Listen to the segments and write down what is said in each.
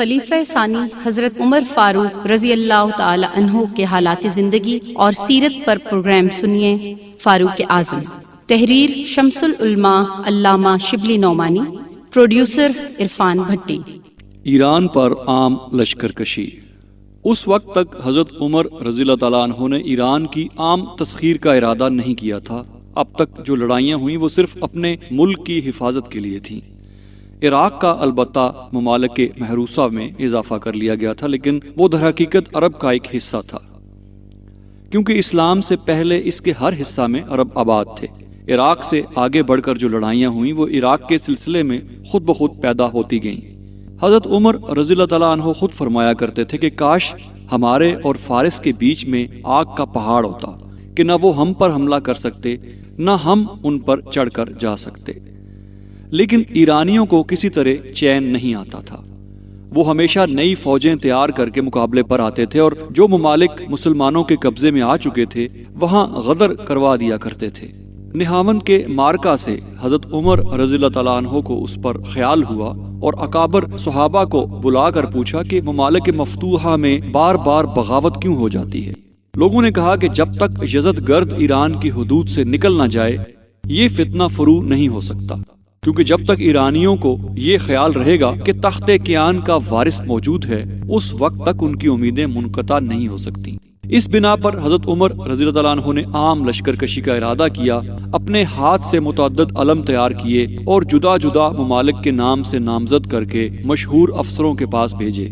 خلیفہ ثانی حضرت عمر فاروق رضی اللہ تعالی عنہ کے حالات زندگی اور سیرت پر پروگرام سنیے۔ فاروق اعظم، تحریر شمس العلماء علامہ شبلی نعمانی، پروڈیوسر عرفان بھٹی۔ ایران پر عام لشکر کشی۔ اس وقت تک حضرت عمر رضی اللہ تعالیٰ عنہ نے ایران کی عام تسخیر کا ارادہ نہیں کیا تھا۔ اب تک جو لڑائیاں ہوئیں وہ صرف اپنے ملک کی حفاظت کے لیے تھیں۔ عراق کا البتہ ممالک محروسہ میں اضافہ کر لیا گیا تھا، لیکن وہ در حقیقت عرب کا ایک حصہ تھا، کیونکہ اسلام سے پہلے اس کے ہر حصہ میں عرب آباد تھے۔ عراق سے آگے بڑھ کر جو لڑائیاں ہوئیں وہ عراق کے سلسلے میں خود بخود پیدا ہوتی گئیں۔ حضرت عمر رضی اللہ تعالیٰ عنہ خود فرمایا کرتے تھے کہ کاش ہمارے اور فارس کے بیچ میں آگ کا پہاڑ ہوتا کہ نہ وہ ہم پر حملہ کر سکتے نہ ہم ان پر چڑھ کر جا سکتے۔ لیکن ایرانیوں کو کسی طرح چین نہیں آتا تھا۔ وہ ہمیشہ نئی فوجیں تیار کر کے مقابلے پر آتے تھے، اور جو ممالک مسلمانوں کے قبضے میں آ چکے تھے وہاں غدر کروا دیا کرتے تھے۔ نہاون کے مارکا سے حضرت عمر رضی اللہ تعالیٰ عنہ کو اس پر خیال ہوا اور اکابر صحابہ کو بلا کر پوچھا کہ ممالک مفتوحہ میں بار بار بغاوت کیوں ہو جاتی ہے؟ لوگوں نے کہا کہ جب تک یزد گرد ایران کی حدود سے نکل نہ جائے یہ فتنہ فرو نہیں ہو سکتا، کیونکہ جب تک ایرانیوں کو یہ خیال رہے گا کہ تخت کیان کا وارث موجود ہے اس وقت تک ان کی امیدیں منقطع نہیں ہو سکتی۔ اس بنا پر حضرت عمر رضی اللہ تعالیٰ عنہ نے عام لشکر کشی کا ارادہ کیا، اپنے ہاتھ سے متعدد علم تیار کیے اور جدا جدا ممالک کے نام سے نامزد کر کے مشہور افسروں کے پاس بھیجے۔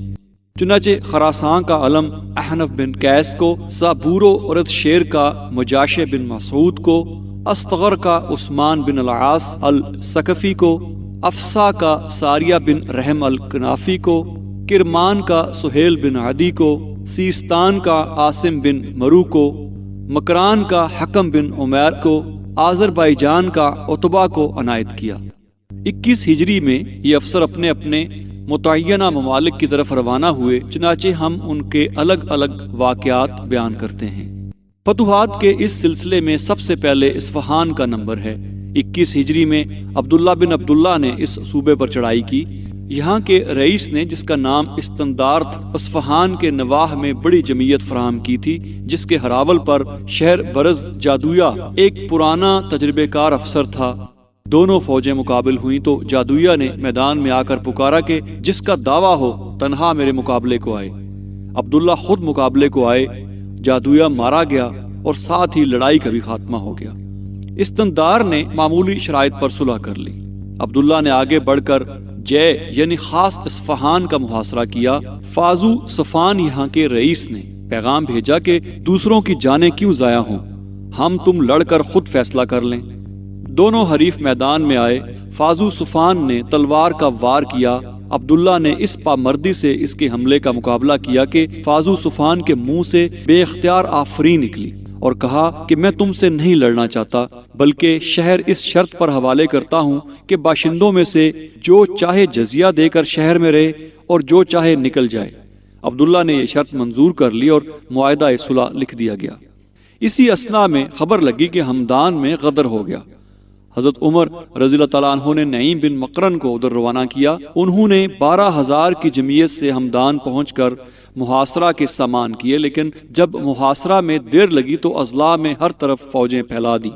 چنانچہ خراسان کا علم احنف بن قیس کو، سابورو عرد شیر کا مجاشع بن مسعود کو، استغر کا عثمان بن العاص الثقفی کو، افسا کا ساریہ بن رحم الکنافی کو، کرمان کا سہیل بن عدی کو، سیستان کا عاصم بن مرو کو، مکران کا حکم بن عمیر کو، آذربائیجان کا عتبہ کو عنایت کیا۔ 21 ہجری میں یہ افسر اپنے اپنے متعینہ ممالک کی طرف روانہ ہوئے، چنانچہ ہم ان کے الگ الگ واقعات بیان کرتے ہیں۔ فتوحات کے اس سلسلے میں سب سے پہلے اصفہان کا نمبر ہے۔ 21 ہجری میں عبداللہ بن عبداللہ نے اس صوبے پر چڑھائی کی۔ یہاں کے رئیس نے، جس کا نام استندارت، اصفہان کے نواح میں بڑی جمعیت فراہم کی تھی، جس کے ہراول پر شہر برز جادویہ ایک پرانا تجربے کار افسر تھا۔ دونوں فوجیں مقابل ہوئیں تو جادویہ نے میدان میں آ کر پکارا کہ جس کا دعویٰ ہو تنہا میرے مقابلے کو آئے۔ عبداللہ خود مقابلے کو آئے، جادویہ مارا گیا اور ساتھ ہی لڑائی کا بھی خاتمہ ہو گیا۔ استندار نے معمولی شرائط پر صلح کر لی۔ عبداللہ نے آگے بڑھ کر جے یعنی خاص اصفہان کا محاصرہ کیا۔ فازو صفان یہاں کے رئیس نے پیغام بھیجا کہ دوسروں کی جانیں کیوں ضائع ہوں، ہم تم لڑ کر خود فیصلہ کر لیں۔ دونوں حریف میدان میں آئے۔ فازو صفان نے تلوار کا وار کیا۔ عبداللہ نے اس پامردی سے اس کے حملے کا مقابلہ کیا کہ فازو صفان کے منہ سے بے اختیار آفریں نکلی اور کہا کہ میں تم سے نہیں لڑنا چاہتا، بلکہ شہر اس شرط پر حوالے کرتا ہوں کہ باشندوں میں سے جو چاہے جزیہ دے کر شہر میں رہے اور جو چاہے نکل جائے۔ عبداللہ نے یہ شرط منظور کر لی اور معاہدہ صلح لکھ دیا گیا۔ اسی اثناء میں خبر لگی کہ ہمدان میں غدر ہو گیا۔ حضرت عمر رضی اللہ تعالیٰ عنہ نے نعیم بن مقرن کو ادھر روانہ کیا۔ انہوں نے 12,000 کی جمعیت سے ہمدان پہنچ کر محاصرہ کے سامان کیے، لیکن جب محاصرہ میں دیر لگی تو اضلاع میں ہر طرف فوجیں پھیلا دی،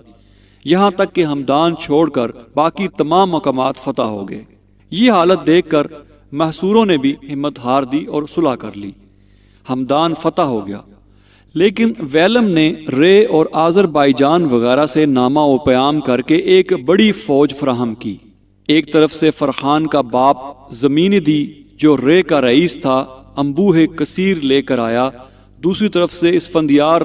یہاں تک کہ ہمدان چھوڑ کر باقی تمام مقامات فتح ہو گئے۔ یہ حالت دیکھ کر محصوروں نے بھی ہمت ہار دی اور صلح کر لی۔ ہمدان فتح ہو گیا، لیکن ویلم نے رے اور آذربائیجان وغیرہ سے نامہ و پیام کر کے ایک بڑی فوج فراہم کی۔ ایک طرف سے فرخان کا باپ زمین دی جو رے کا رئیس تھا انبوہ کثیر لے کر آیا، دوسری طرف سے اسفندیار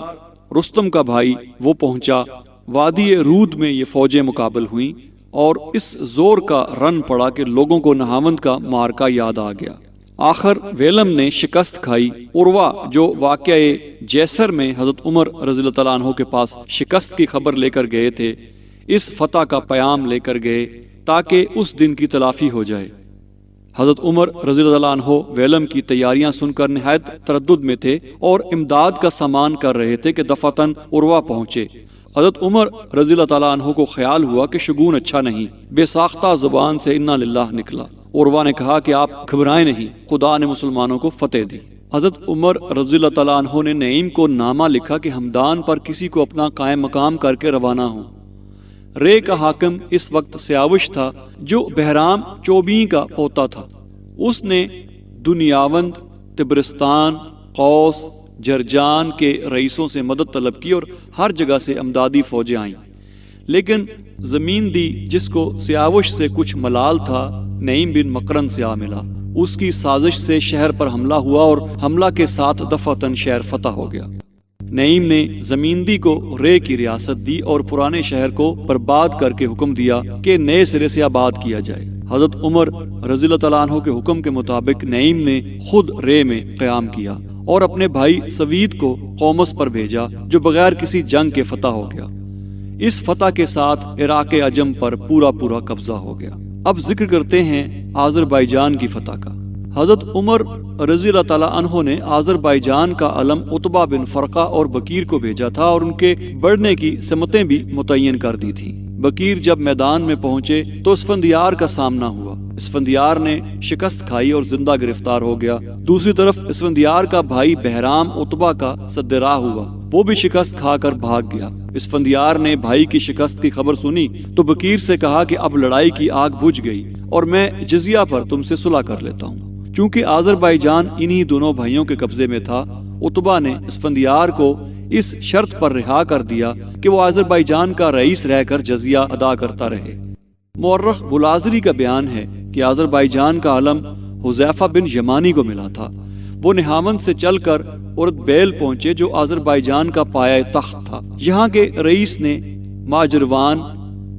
رستم کا بھائی وہ پہنچا۔ وادی رود میں یہ فوجیں مقابل ہوئیں اور اس زور کا رن پڑا کہ لوگوں کو نہاوند کا مارکا یاد آ گیا۔ آخر ویلم نے شکست کھائی۔ عروہ جو واقعہ جیسر میں حضرت عمر رضی اللہ تعالیٰ عنہ کے پاس شکست کی خبر لے کر گئے تھے، اس فتح کا پیام لے کر گئے تاکہ اس دن کی تلافی ہو جائے۔ حضرت عمر رضی اللہ عنہ ویلم کی تیاریاں سن کر نہایت تردد میں تھے اور امداد کا سامان کر رہے تھے کہ دفعتاً عروہ پہنچے حضرت عمر رضی اللہ تعالیٰ عنہ کو خیال ہوا کہ شگون اچھا نہیں، بے ساختہ زبان سے انا للہ نکلا۔ عروہ نے کہا کہ آپ گھبرائیں نہیں، خدا نے مسلمانوں کو فتح دی۔ حضرت عمر رضی اللہ تعالیٰ عنہ نے نعیم کو نامہ لکھا کہ ہمدان پر کسی کو اپنا قائم مقام کر کے روانہ ہوں۔ رے کا حاکم اس وقت سیاوش تھا جو بہرام چوبیں کا پوتا تھا۔ اس نے دنیاوند، تبرستان، قوس، جرجان کے رئیسوں سے مدد طلب کی اور ہر جگہ سے امدادی فوجیں آئیں، لیکن زمین دی جس کو سیاوش سے کچھ ملال تھا نعیم بن مقرن سے آ ملا۔ اس کی سازش سے شہر پر حملہ ہوا اور حملہ کے ساتھ دفعتاً شہر فتح ہو گیا۔ نعیم نے زمیندی کو رے کی ریاست دی اور پرانے شہر کو برباد کر کے حکم دیا کہ نئے سرے سے آباد کیا جائے۔ حضرت عمر رضی اللہ تعالیٰ عنہ کے حکم کے مطابق نعیم نے خود رے میں قیام کیا اور اپنے بھائی سوید کو قومس پر بھیجا جو بغیر کسی جنگ کے فتح ہو گیا۔ اس فتح کے ساتھ عراق عجم پر پورا قبضہ ہو گیا۔ اب ذکر کرتے ہیں آذربائیجان کی فتح کا۔ حضرت عمر رضی اللہ تعالیٰ عنہ نے آذربائیجان کا علم عتبہ بن فرقہ اور بکیر کو بھیجا تھا اور ان کے بڑھنے کی سمتیں بھی متعین کر دی تھیں۔ بکیر جب میدان میں پہنچے تو اسفندیار کا سامنا ہوا۔ اسفندیار نے شکست کھائی اور زندہ گرفتار ہو گیا۔ دوسری طرف اسفندیار کا بھائی بہرام عتبہ کا سد راہ ہوا، وہ بھی شکست کھا کر بھاگ گیا۔ اسفندیار نے بھائی کی شکست کی خبر سنی تو بکیر سے کہا کہ اب لڑائی کی آگ بجھ گئی اور میں جزیہ پر تم سے صلح کر لیتا ہوں۔ چونکہ آذربائیجان انہی دونوں بھائیوں کے قبضے میں تھا، عتبہ نے اسفندیار کو اس شرط پر رہا کر دیا کہ وہ آذربائیجان کا رئیس رہ کر جزیہ ادا کرتا رہے۔ مورخ بلازری کا بیان ہے کہ آذربائیجان کا علم حذیفہ بن یمانی کو ملا تھا۔ وہ نہاوند سے چل کر اردبیل بیل پہنچے جو آذربائیجان کا پایہ تخت تھا۔ یہاں کے رئیس نے ماجروان،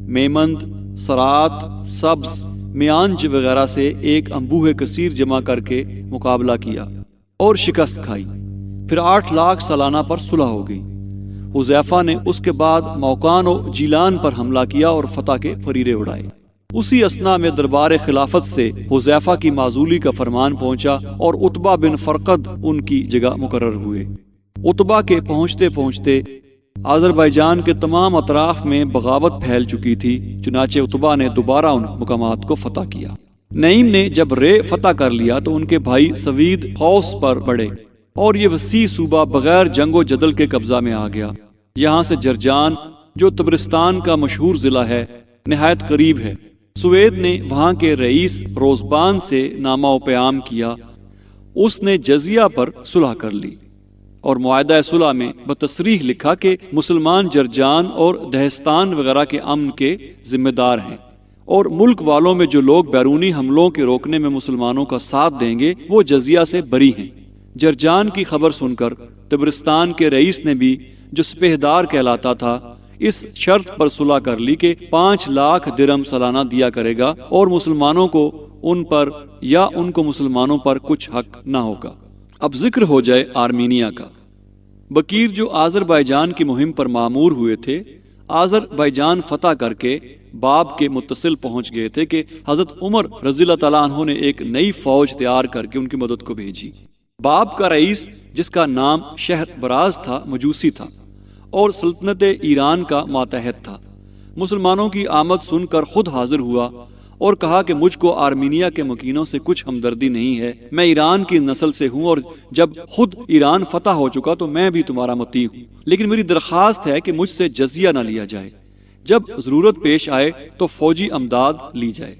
میمند، سرات، سبز، میانج وغیرہ سے ایک انبوہ کثیر جمع کر کے مقابلہ کیا اور شکست کھائی۔ پھر 8 لاکھ سالانہ پر صلح ہو گئی۔ حذیفہ نے اس کے بعد موقان و جیلان پر حملہ کیا اور فتح کے فریرے اڑائے۔ اسی اثنا میں دربار خلافت سے حذیفہ کی معزولی کا فرمان پہنچا اور عتبہ بن فرقد ان کی جگہ مقرر ہوئے۔ عتبہ کے پہنچتے پہنچتے آذربائیجان کے تمام اطراف میں بغاوت پھیل چکی تھی، چنانچہ عتبہ نے دوبارہ ان مقامات کو فتح کیا۔ نعیم نے جب رے فتح کر لیا تو ان کے بھائی سوید قوس پر بڑھے اور یہ وسیع صوبہ بغیر جنگ و جدل کے قبضہ میں آ گیا۔ یہاں سے جرجان جو تبرستان کا مشہور ضلع ہے نہایت قریب ہے۔ سوید نے وہاں کے رئیس روزبان سے نامہ و پیام کیا۔ اس نے جزیہ پر صلح کر لی اور معاہدہ صلح میں بتصریح لکھا کہ مسلمان جرجان اور دہستان وغیرہ کے امن کے ذمہ دار ہیں اور ملک والوں میں جو لوگ بیرونی حملوں کے روکنے میں مسلمانوں کا ساتھ دیں گے وہ جزیہ سے بری ہیں۔ جرجان کی خبر سن کر تبرستان کے رئیس نے بھی جو سپہدار کہلاتا تھا اس شرط پر صلح کر لی کہ 5 لاکھ درہم سالانہ دیا کرے گا اور مسلمانوں کو ان پر یا ان کو مسلمانوں پر کچھ حق نہ ہوگا۔ اب ذکر ہو جائے آرمینیا کا۔ بکیر جو آذربائیجان کی مہم پر مامور ہوئے تھے، آذربائیجان فتح کر کے باب کے متصل پہنچ گئے تھے کہ حضرت عمر رضی اللہ تعالیٰ عنہ نے ایک نئی فوج تیار کر کے ان کی مدد کو بھیجی۔ باب کا رئیس جس کا نام شہر براز تھا مجوسی تھا اور سلطنت ایران کا ماتحت تھا۔ مسلمانوں کی آمد سن کر خود حاضر ہوا اور کہا کہ مجھ کو آرمینیا کے مکینوں سے کچھ ہمدردی نہیں ہے، میں ایران کی نسل سے ہوں اور جب خود ایران فتح ہو چکا تو میں بھی تمہارا مطیع ہوں، لیکن میری درخواست ہے کہ مجھ سے جزیہ نہ لیا جائے، جب ضرورت پیش آئے تو فوجی امداد لی جائے۔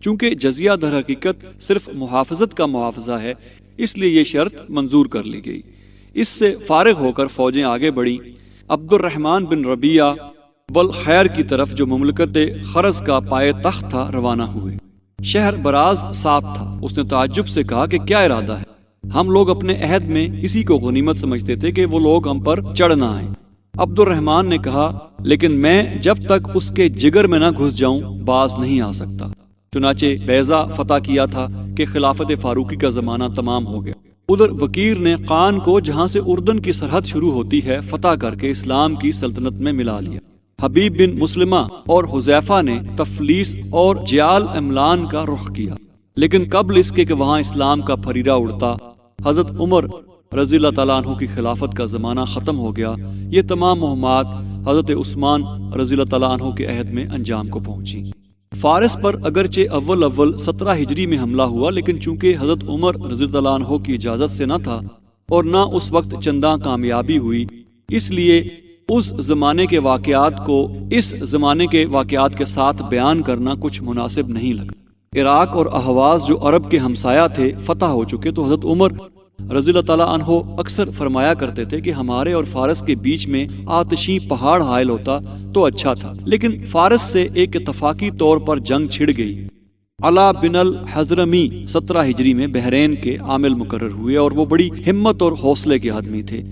چونکہ جزیہ در حقیقت صرف محافظت کا محافظہ ہے اس لیے یہ شرط منظور کر لی گئی۔ اس سے فارغ ہو کر فوجیں آگے بڑھیں۔ عبد الرحمن بن ربیعہ بالخیر کی طرف جو مملکت خرز کا پائے تخت تھا روانہ ہوئے۔ شہر براز ساتھ تھا۔ اس نے تعجب سے کہا کہ کیا ارادہ ہے؟ ہم لوگ اپنے عہد میں اسی کو غنیمت سمجھتے تھے کہ وہ لوگ ہم پر چڑھ نہ آئیں۔ عبد الرحمن نے کہا لیکن میں جب تک اس کے جگر میں نہ گھس جاؤں باز نہیں آ سکتا۔ چنانچہ بیضہ فتح کیا تھا کہ خلافت فاروقی کا زمانہ تمام ہو گیا۔ ادھر بکیر نے قان کو جہاں سے اردن کی سرحد شروع ہوتی ہے فتح کر کے اسلام کی سلطنت میں ملا لیا۔ حبیب بن مسلمہ اور حذیفہ نے تفلیس اور جیال املان کا رخ کیا، لیکن قبل اس کے کہ وہاں اسلام کا پھریرہ اڑتا حضرت عمر رضی اللہ تعالیٰ عنہ کی خلافت کا زمانہ ختم ہو گیا، یہ تمام مہمات حضرت عثمان رضی اللہ تعالیٰ عنہ کے عہد میں انجام کو پہنچی۔ فارس پر اگرچہ اول 17 ہجری میں حملہ ہوا، لیکن چونکہ حضرت عمر رضی اللہ عنہ کی اجازت سے نہ تھا اور نہ اس وقت چنداں کامیابی ہوئی، اس لیے اس زمانے کے واقعات کو اس زمانے کے واقعات کے ساتھ بیان کرنا کچھ مناسب نہیں لگتا۔ عراق اور احواز جو عرب کے ہمسایہ تھے فتح ہو چکے، تو حضرت عمر رضی اللہ تعالیٰ عنہ اکثر فرمایا کرتے تھے کہ ہمارے اور فارس کے بیچ میں آتشی پہاڑ حائل ہوتا تو اچھا تھا، لیکن فارس سے ایک اتفاقی طور پر جنگ چھڑ گئی۔ علا بن الحضرمی 17 ہجری میں بحرین کے عامل مقرر ہوئے اور وہ بڑی ہمت اور حوصلے کے آدمی تھے،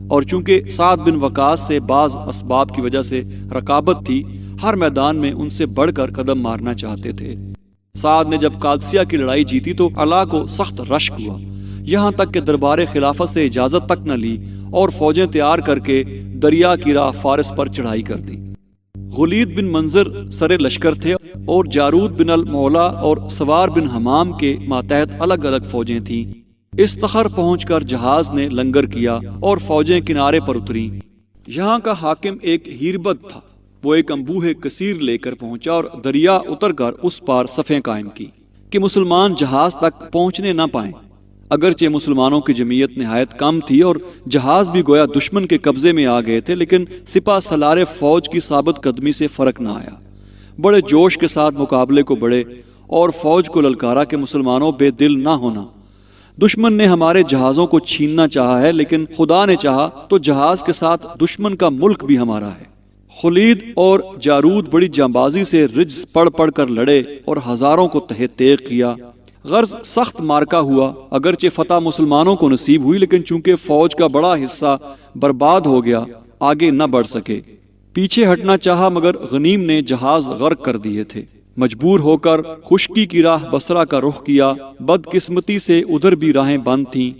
اور چونکہ سعد بن وقاص سے بعض اسباب کی وجہ سے رقابت تھی، ہر میدان میں ان سے بڑھ کر قدم مارنا چاہتے تھے۔ سعد نے جب قادسیہ کی لڑائی جیتی تو علا کو سخت رشک ہوا، یہاں تک کہ دربار خلافت سے اجازت تک نہ لی اور فوجیں تیار کر کے دریا کی راہ فارس پر چڑھائی کر دی۔ غلید بن منظر سر لشکر تھے اور جارود بن المولا اور سوار بن حمام کے ماتحت الگ الگ فوجیں تھیں۔ استخر پہنچ کر جہاز نے لنگر کیا اور فوجیں کنارے پر اتریں۔ یہاں کا حاکم ایک ہیربد تھا، وہ ایک انبوہ کثیر لے کر پہنچا اور دریا اتر کر اس پار صفیں قائم کی کہ مسلمان جہاز تک پہنچنے نہ پائیں۔ اگرچہ مسلمانوں کی جمعیت نہایت کم تھی اور جہاز بھی گویا دشمن کے قبضے میں آ گئے تھے، لیکن سپہ سالار فوج کی ثابت قدمی سے فرق نہ آیا۔ بڑے جوش کے ساتھ مقابلے کو بڑھے اور فوج کو للکارا کہ مسلمانوں بے دل نہ ہونا، دشمن نے ہمارے جہازوں کو چھیننا چاہا ہے، لیکن خدا نے چاہا تو جہاز کے ساتھ دشمن کا ملک بھی ہمارا ہے۔ خلید اور جارود بڑی جانبازی سے رجز پڑھ پڑھ کر لڑے اور ہزاروں کو تہہ تیغ کیا۔ غرض سخت مارکا ہوا، اگرچہ فتح مسلمانوں کو نصیب ہوئی، لیکن چونکہ فوج کا بڑا حصہ برباد ہو گیا آگے نہ بڑھ سکے۔ پیچھے ہٹنا چاہا مگر غنیم نے جہاز غرق کر دیے تھے۔ مجبور ہو کر خشکی کی راہ بصرہ کا رخ کیا، بدقسمتی سے ادھر بھی راہیں بند تھیں۔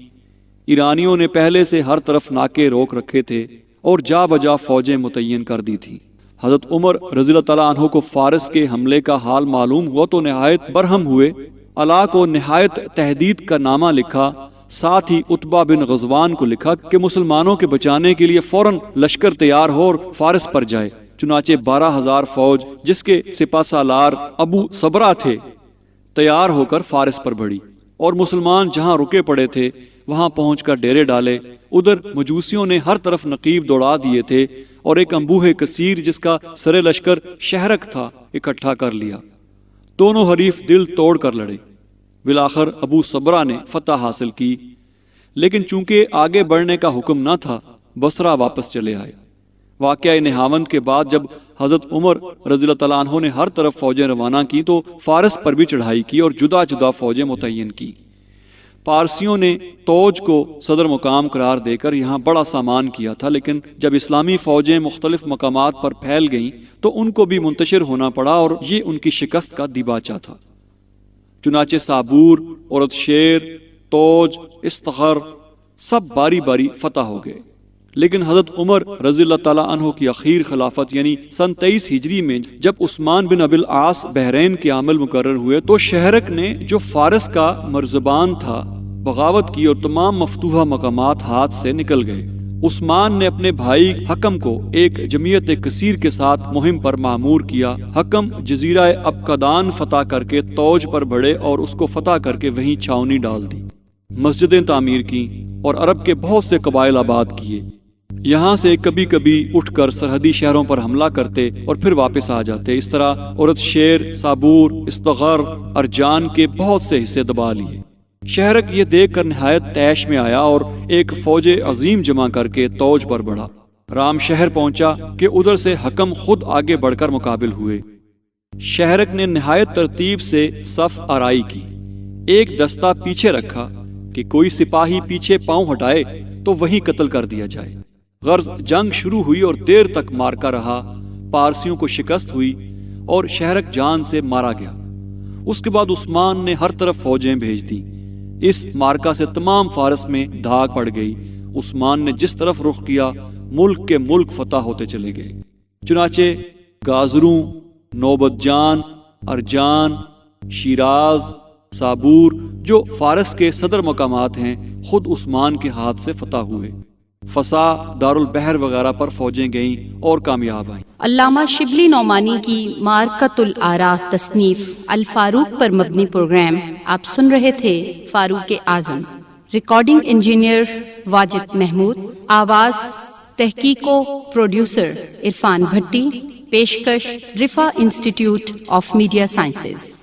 ایرانیوں نے پہلے سے ہر طرف ناکے روک رکھے تھے اور جا بجا فوجیں متعین کر دی تھیں۔ حضرت عمر رضی اللہ تعالیٰ عنہ کو فارس کے حملے کا حال معلوم ہوا تو نہایت برہم ہوئے۔ علا کو نہایت تہدید کا نامہ لکھا، ساتھ ہی عتبہ بن غزوان کو لکھا کہ مسلمانوں کے بچانے کے لیے فوراً لشکر تیار ہو اور فارس پر جائے۔ چنانچہ 12,000 فوج جس کے سپہ سالار ابو صبرہ تھے تیار ہو کر فارس پر بڑھی، اور مسلمان جہاں رکے پڑے تھے وہاں پہنچ کر ڈیرے ڈالے۔ ادھر مجوسیوں نے ہر طرف نقیب دوڑا دیے تھے اور ایک انبوہ کثیر جس کا سر لشکر شہرک تھا اکٹھا کر لیا۔ دونوں حریف دل توڑ کر لڑے۔ بالآخر ابو صبرہ نے فتح حاصل کی، لیکن چونکہ آگے بڑھنے کا حکم نہ تھا بصرہ واپس چلے آئے۔ واقعہ نہاوند کے بعد جب حضرت عمر رضی اللہ تعالیٰ عنہ نے ہر طرف فوجیں روانہ کی تو فارس پر بھی چڑھائی کی اور جدا جدا فوجیں متعین کی۔ پارسیوں نے توج کو صدر مقام قرار دے کر یہاں بڑا سامان کیا تھا، لیکن جب اسلامی فوجیں مختلف مقامات پر پھیل گئیں تو ان کو بھی منتشر ہونا پڑا اور یہ ان کی شکست کا دیباچہ تھا۔ چنانچہ صابور، عورت شیر، توج، استخر سب باری باری فتح ہو گئے۔ لیکن حضرت عمر رضی اللہ تعالیٰ عنہ کی اخیر خلافت یعنی سن 23 ہجری میں جب عثمان بن ابی العاص بحرین کے عامل مقرر ہوئے تو شہرک نے جو فارس کا مرزبان تھا بغاوت کی اور تمام مفتوحہ مقامات ہاتھ سے نکل گئے۔ عثمان نے اپنے بھائی حکم کو ایک جمعیت کثیر کے ساتھ مہم پر مامور کیا۔ حکم جزیرہ ابکدان فتح کر کے توج پر بڑھے اور اس کو فتح کر کے وہیں چھاونی ڈال دی، مسجدیں تعمیر کی اور عرب کے بہت سے قبائل آباد کیے۔ یہاں سے کبھی کبھی اٹھ کر سرحدی شہروں پر حملہ کرتے اور پھر واپس آ جاتے۔ اس طرح عورت شیر، صابور، استغر، ارجان کے بہت سے حصے دبا لیے۔ شہرک یہ دیکھ کر نہایت تیش میں آیا اور ایک فوج عظیم جمع کر کے توج پر بڑھا۔ رام شہر پہنچا کہ ادھر سے حکم خود آگے بڑھ کر مقابل ہوئے۔ شہرک نے نہایت ترتیب سے صف آرائی کی، ایک دستہ پیچھے رکھا کہ کوئی سپاہی پیچھے پاؤں ہٹائے تو وہیں قتل کر دیا جائے۔ غرض جنگ شروع ہوئی اور دیر تک مارکا رہا۔ پارسیوں کو شکست ہوئی اور شہرک جان سے مارا گیا۔ اس کے بعد عثمان نے ہر طرف فوجیں بھیج دیں۔ اس مارکا سے تمام فارس میں دھاگ پڑ گئی۔ عثمان نے جس طرف رخ کیا ملک کے ملک فتح ہوتے چلے گئے۔ چنانچہ گازروں، نوبت جان، ارجان، شیراز، صابور جو فارس کے صدر مقامات ہیں خود عثمان کے ہاتھ سے فتح ہوئے۔ فسا، دارالبحر وغیرہ پر فوجیں گئیں اور کامیاب آئیں۔ علامہ شبلی نعمانی کی معرکۃ الآراء تصنیف الفاروق پر مبنی پروگرام آپ سن رہے تھے فاروق اعظم۔ ریکارڈنگ انجینئر واجد محمود، آواز تحقیق و پروڈیوسر عرفان بھٹی، پیشکش رفا انسٹیٹیوٹ آف میڈیا سائنسز۔